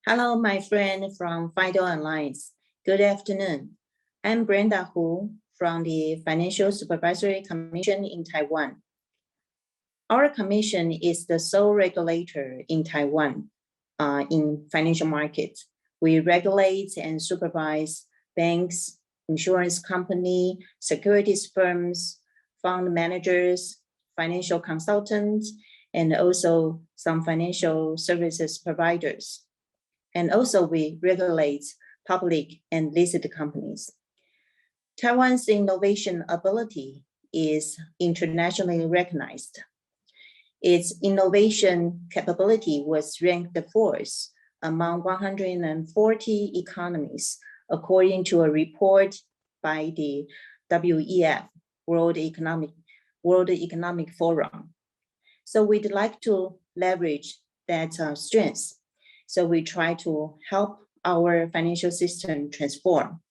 Hello, my friend from FIDO Alliance. Good afternoon. I'm Brenda Hu from the Financial Supervisory Commission in Taiwan. Our commission is the sole regulator in Taiwan in financial markets. We regulate and supervise banks, insurance companies, securities firms, fund managers, financial consultants, and also some financial services providers. And also we regulate public and listed companies. Taiwan's innovation ability is internationally recognized. Its innovation capability was ranked fourth among 140 economies, according to a report by the WEF, World Economic Forum. So we'd like to leverage that strength. So we try to help our financial system transform.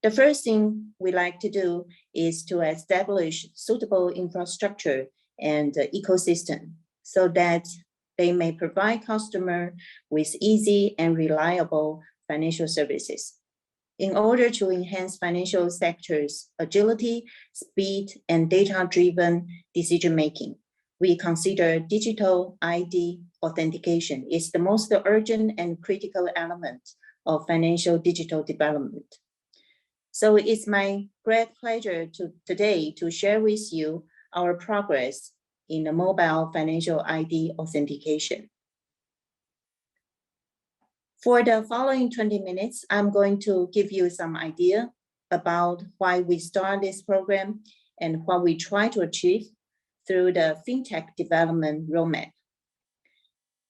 The first thing we like to do is to establish suitable infrastructure and ecosystem so that they may provide customers with easy and reliable financial services. In order to enhance financial sector's agility, speed, and data-driven decision-making, we consider digital ID authentication is the most urgent and critical element of financial digital development. So it's my great pleasure today to share with you our progress in the mobile financial ID authentication. For the following 20 minutes, I'm going to give you some idea about why we start this program and what we try to achieve through the Fintech development roadmap.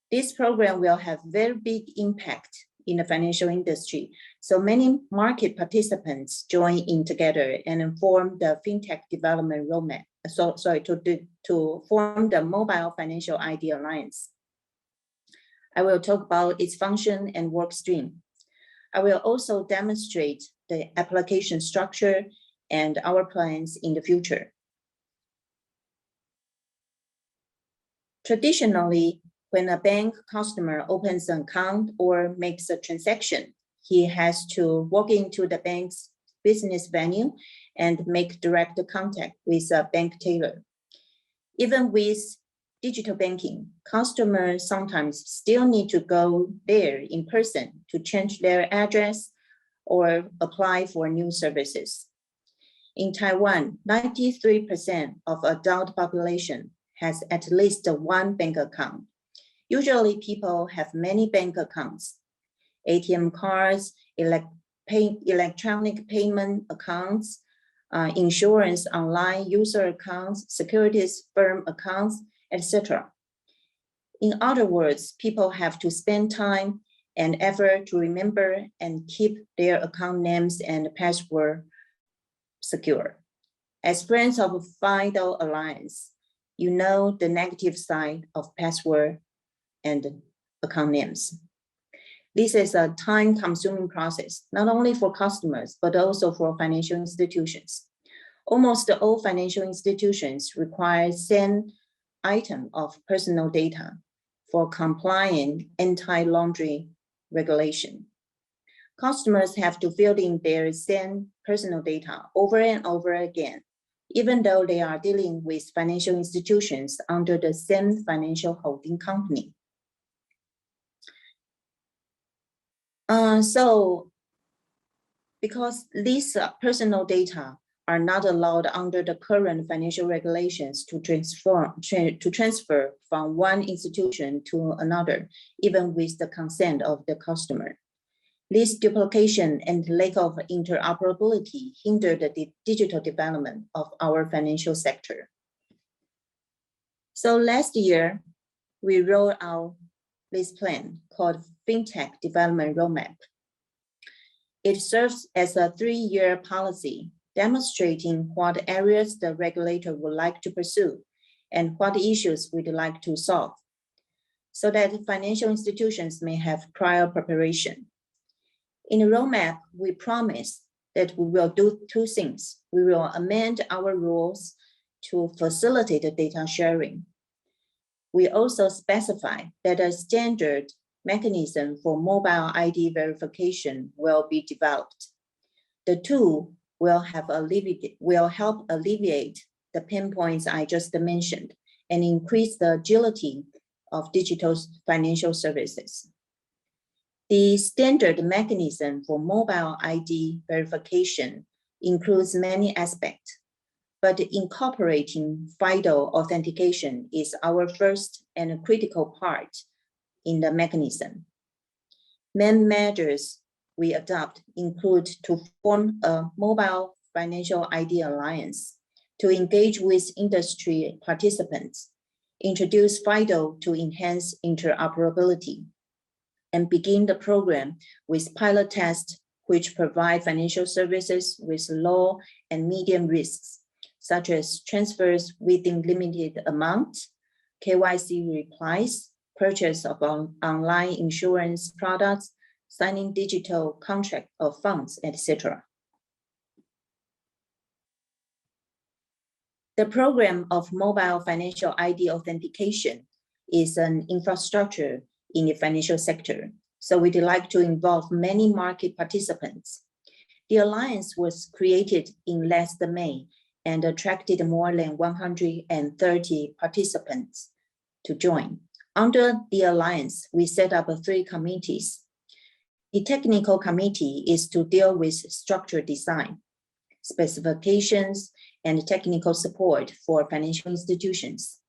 This program will have very big impact in the financial industry. So many market participants join in together and form the Fintech development roadmap. To form the Mobile Financial ID Alliance. I will talk about its function and work stream. I will also demonstrate the application structure and our plans in the future. Traditionally, when a bank customer opens an account or makes a transaction, he has to walk into the bank's business venue and make direct contact with a bank teller. Even with digital banking, customers sometimes still need to go there in person to change their address or apply for new services. In Taiwan, 93% of adult population has at least one bank account. Usually people have many bank accounts, ATM cards, electronic payment accounts, insurance online user accounts, securities firm accounts, etc. In other words, people have to spend time and effort to remember and keep their account names and password secure. As friends of FIDO Alliance, you know the negative side of password and account names. This is a time-consuming process, not only for customers, but also for financial institutions. Almost all financial institutions require same item of personal data for compliant anti-laundering regulation. Customers have to fill in their same personal data over and over again, even though they are dealing with financial institutions under the same financial holding company. Because these personal data are not allowed under the current financial regulations to transfer from one institution to another, even with the consent of the customer. This duplication and lack of interoperability hinder the digital development of our financial sector. So last year, we rolled out this plan called Fintech Development Roadmap. It serves as a 3-year policy demonstrating what areas the regulator would like to pursue and what issues we'd like to solve, so that financial institutions may have prior preparation. In the roadmap, we promise that we will do 2 things. We will amend our rules to facilitate the data sharing. We also specify that a standard mechanism for mobile ID verification will be developed. The tool will help alleviate the pain points I just mentioned and increase the agility of digital financial services. The standard mechanism for mobile ID verification includes many aspects, but incorporating FIDO authentication is our first and critical part in the mechanism. Main measures we adopt include to form a mobile financial ID alliance, to engage with industry participants, introduce FIDO to enhance interoperability, and begin the program with pilot tests which provide financial services with low and medium risks, such as transfers within limited amounts, KYC replies, purchase of online insurance products, signing digital contract of funds, etc. The program of mobile financial ID authentication is an infrastructure in the financial sector, so we'd like to involve many market participants. The alliance was created in last May and attracted more than 130 participants to join. Under the alliance, we set up 3 committees. The technical committee is to deal with structure design, specifications, and technical support for financial institutions.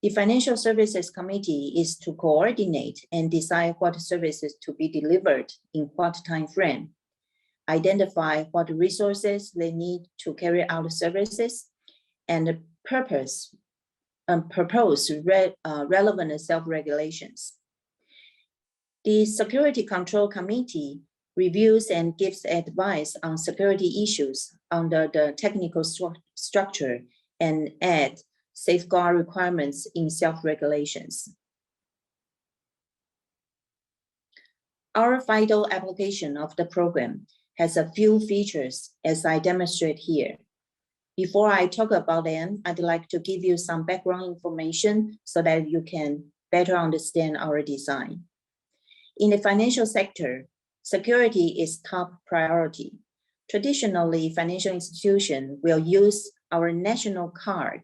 The Financial Services Committee is to coordinate and decide what services to be delivered in what time frame, identify what resources they need to carry out services, and propose relevant self-regulations. The Security Control Committee reviews and gives advice on security issues under the technical structure and add safeguard requirements in self-regulations. Our FIDO application of the program has a few features as I demonstrate here. Before I talk about them, I'd like to give you some background information so that you can better understand our design. In the financial sector, security is top priority. Traditionally, financial institutions will use our national card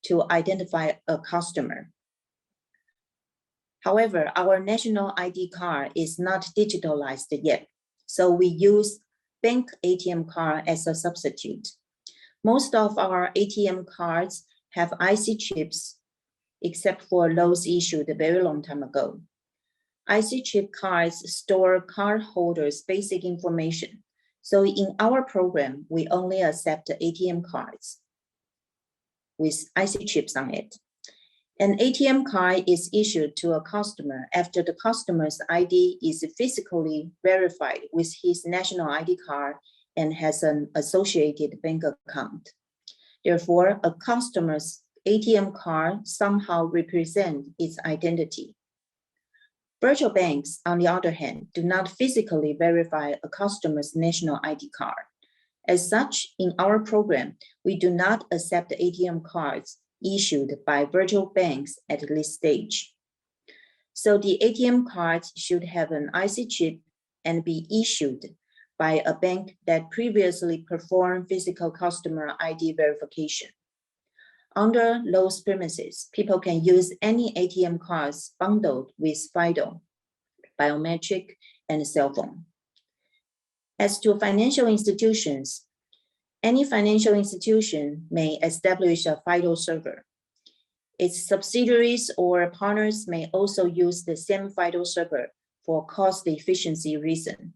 to identify a customer. However, our national ID card is not digitalized yet, so we use bank ATM card as a substitute. Most of our ATM cards have IC chips, except for those issued a very long time ago. IC chip cards store cardholders' basic information. So in our program, we only accept ATM cards with IC chips on it. An ATM card is issued to a customer after the customer's ID is physically verified with his national ID card and has an associated bank account. Therefore, a customer's ATM card somehow represents its identity. Virtual banks, on the other hand, do not physically verify a customer's national ID card. As such, in our program, we do not accept ATM cards issued by virtual banks at this stage. So the ATM cards should have an IC chip and be issued by a bank that previously performed physical customer ID verification. Under those premises, people can use any ATM cards bundled with FIDO, biometric, and cell phone. As to financial institutions, any financial institution may establish a FIDO server. Its subsidiaries or partners may also use the same FIDO server for cost efficiency reason.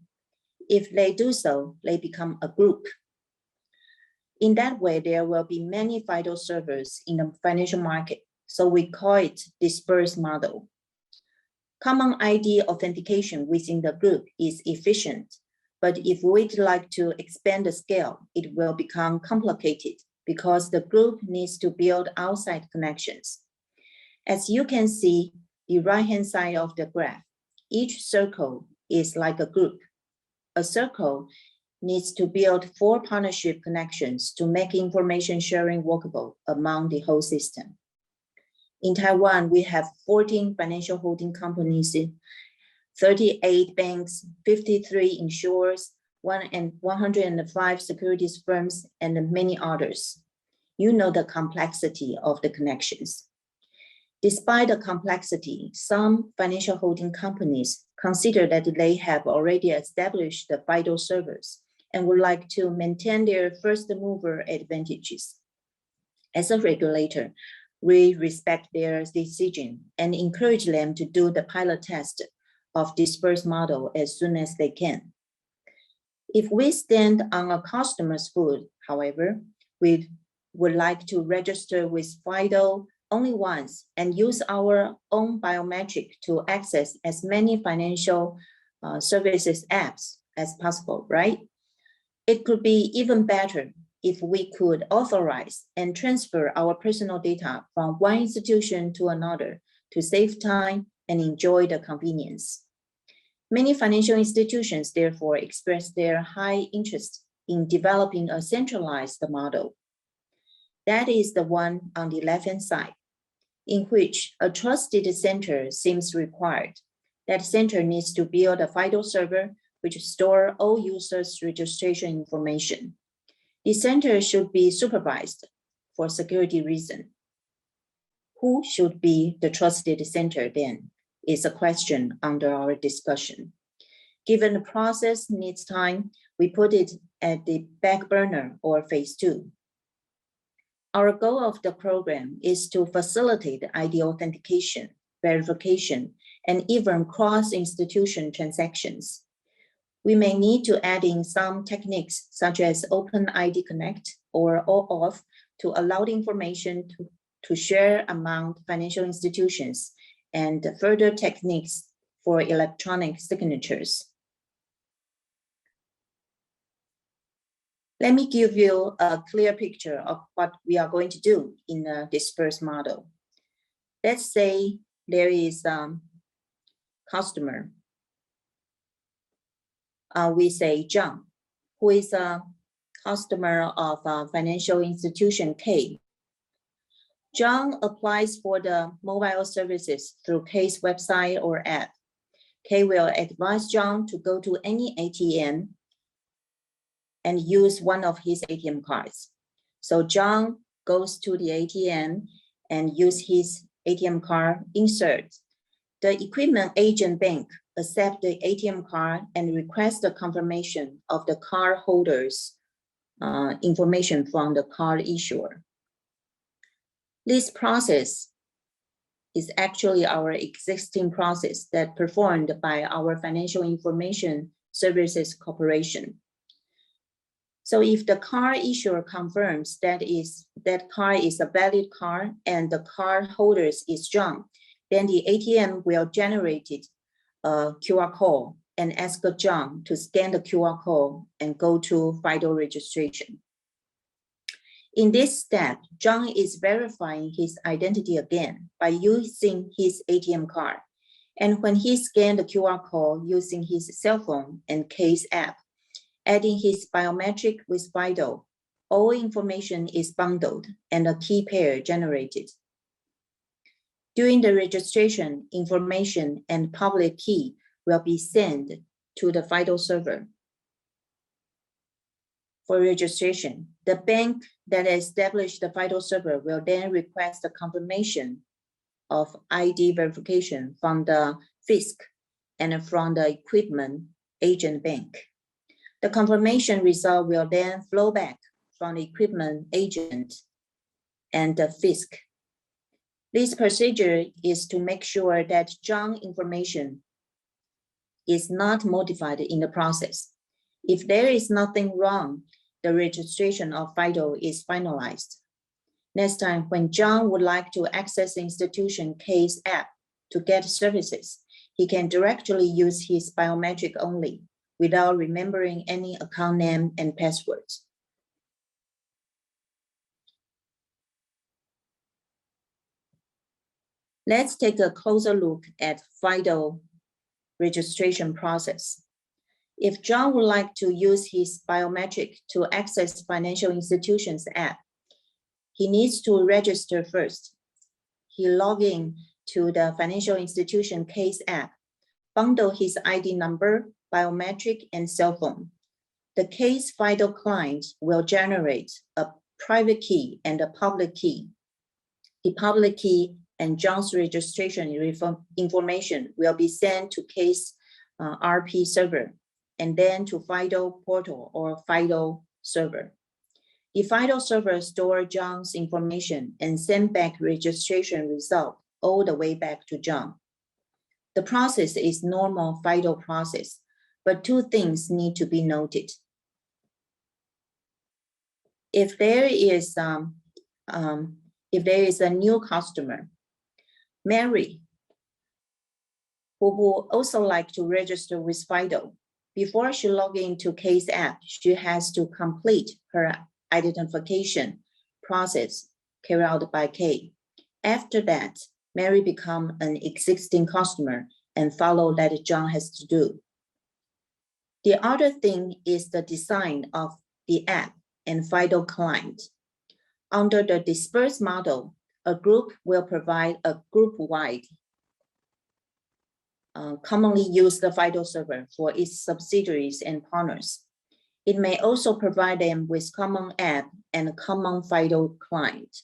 If they do so, they become a group. In that way, there will be many FIDO servers in the financial market, so we call it Disperse model. Common ID authentication within the group is efficient, but if we'd like to expand the scale, it will become complicated because the group needs to build outside connections. As you can see, the right-hand side of the graph, each circle is like a group. A circle needs to build 4 partnership connections to make information sharing workable among the whole system. In Taiwan, we have 14 financial holding companies, 38 banks, 53 insurers, 105 securities firms, and many others. You know the complexity of the connections. Despite the complexity, some financial holding companies consider that they have already established the FIDO servers and would like to maintain their first mover advantages. As a regulator, we respect their decision and encourage them to do the pilot test of Disperse model as soon as they can. If we stand on a customer's foot, however, we would like to register with FIDO only once and use our own biometric to access as many financial services apps as possible, right? It could be even better if we could authorize and transfer our personal data from one institution to another to save time and enjoy the convenience. Many financial institutions therefore express their high interest in developing a centralized model. That is the one on the left-hand side, in which a trusted center seems required. That center needs to build a FIDO server which store all users' registration information. The center should be supervised for security reasons. Who should be the trusted center then is a question under our discussion. Given the process needs time, we put it at the back burner or phase 2. Our goal of the program is to facilitate ID authentication, verification, and even cross-institution transactions. We may need to add in some techniques such as Open ID Connect or OAuth to allow the information to share among financial institutions and further techniques for electronic signatures. Let me give you a clear picture of what we are going to do in the Disperse model. Let's say there is a customer. We say John, who is a customer of a financial institution K. John applies for the mobile services through K's website or app. K will advise John to go to any ATM and use one of his ATM cards. So John goes to the ATM and use his ATM card insert. The equipment agent bank accept the ATM card and request the confirmation of the card holder's information from the card issuer. This process is actually our existing process that performed by our Financial Information Services Corporation. So if the card issuer confirms that card is a valid card and the card holder is John, then the ATM will generate a QR code and ask John to scan the QR code and go to FIDO registration. In this step, John is verifying his identity again by using his ATM card. And when he scanned the QR code using his cell phone and K's app, adding his biometric with FIDO, all information is bundled and a key pair generated. During the registration, information and public key will be sent to the FIDO server. For registration, the bank that established the FIDO server will then request a confirmation of ID verification from the FISC and from the equipment agent bank. The confirmation result will then flow back from the equipment agent and the FISC. This procedure is to make sure that John information is not modified in the process. If there is nothing wrong, the registration of FIDO is finalized. Next time, when John would like to access the institution K's app to get services, he can directly use his biometric only without remembering any account name and passwords. Let's take a closer look at FIDO registration process. If John would like to use his biometric to access financial institutions app, he needs to register first. he log in to the financial institution case app, bundle his ID number, biometric, and cell phone. The case FIDO client will generate a private key and a public key. The public key and John's registration information will be sent to case RP server and then to FIDO portal or FIDO server. The FIDO server stores John's information and send back registration result all the way back to John. The process is normal FIDO process, but two things need to be noted. If there is a new customer, Mary, who would also like to register with FIDO, before she logs into Case app, she has to complete her identification process carried out by Kay. After that, Mary becomes an existing customer and follow that John has to do. The other thing is the design of the app and FIDO client. Under the Disperse model, a group will provide a group-wide commonly used FIDO server for its subsidiaries and partners. It may also provide them with common app and a common FIDO client.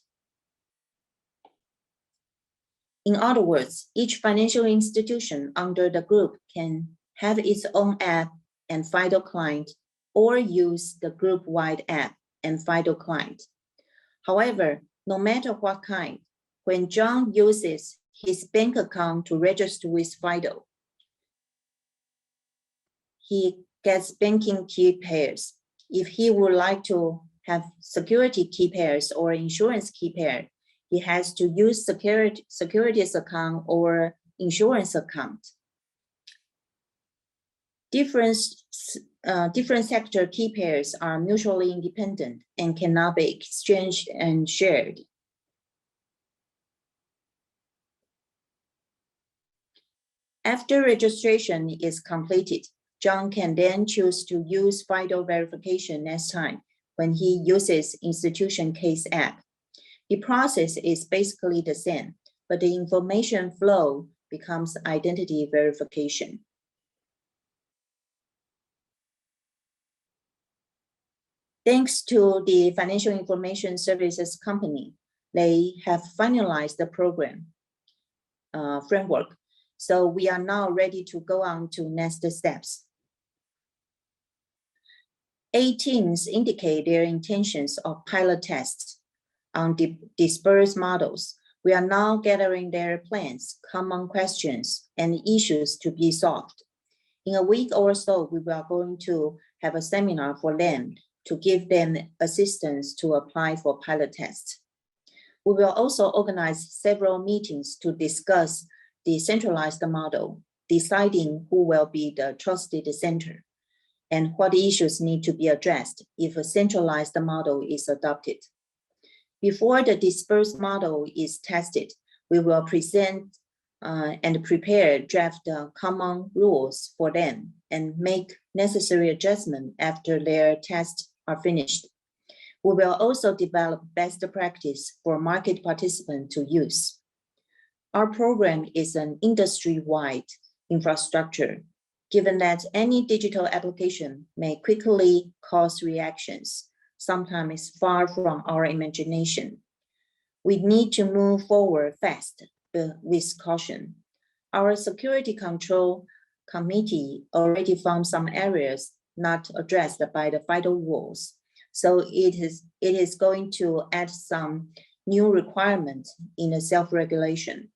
In other words, each financial institution under the group can have its own app and FIDO client or use the group-wide app and FIDO client. However, no matter what kind, when John uses his bank account to register with FIDO, he gets banking key pairs. If he would like to have security key pairs or insurance key pair, he has to use securities account or insurance account. Different sector key pairs are mutually independent and cannot be exchanged and shared. After registration is completed, John can then choose to use FIDO verification next time when he uses institution case app. The process is basically the same, but the information flow becomes identity verification. Thanks to the Financial Information Services Company, they have finalized the program framework. So we are now ready to go on to next steps. 8 teams indicate their intentions of pilot tests on the Disperse models. We are now gathering their plans, common questions, and issues to be solved. In a week or so, we are going to have a seminar for them to give them assistance to apply for pilot tests. We will also organize several meetings to discuss the centralized model, deciding who will be the trusted center and what issues need to be addressed if a centralized model is adopted. Before the Disperse model is tested, we will present and prepare draft common rules for them and make necessary adjustments after their tests are finished. We will also develop best practice for market participants to use. Our program is an industry-wide infrastructure, given that any digital application may quickly cause reactions, sometimes far from our imagination. We need to move forward fast with caution. Our security control committee already found some areas not addressed by the FIDO rules. So it is going to add some new requirements in the self-regulation.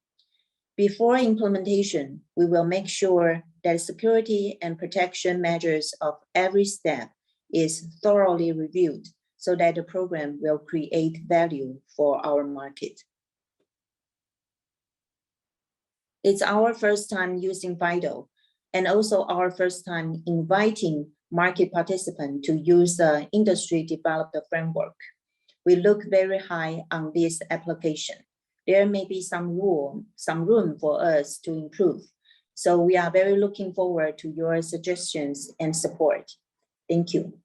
Before implementation, we will make sure that security and protection measures of every step is thoroughly reviewed so that the program will create value for our market. It's our first time using FIDO and also our first time inviting market participants to use the industry-developed framework. We look very high on this application. There may be some room for us to improve. So we are very looking forward to your suggestions and support. Thank you.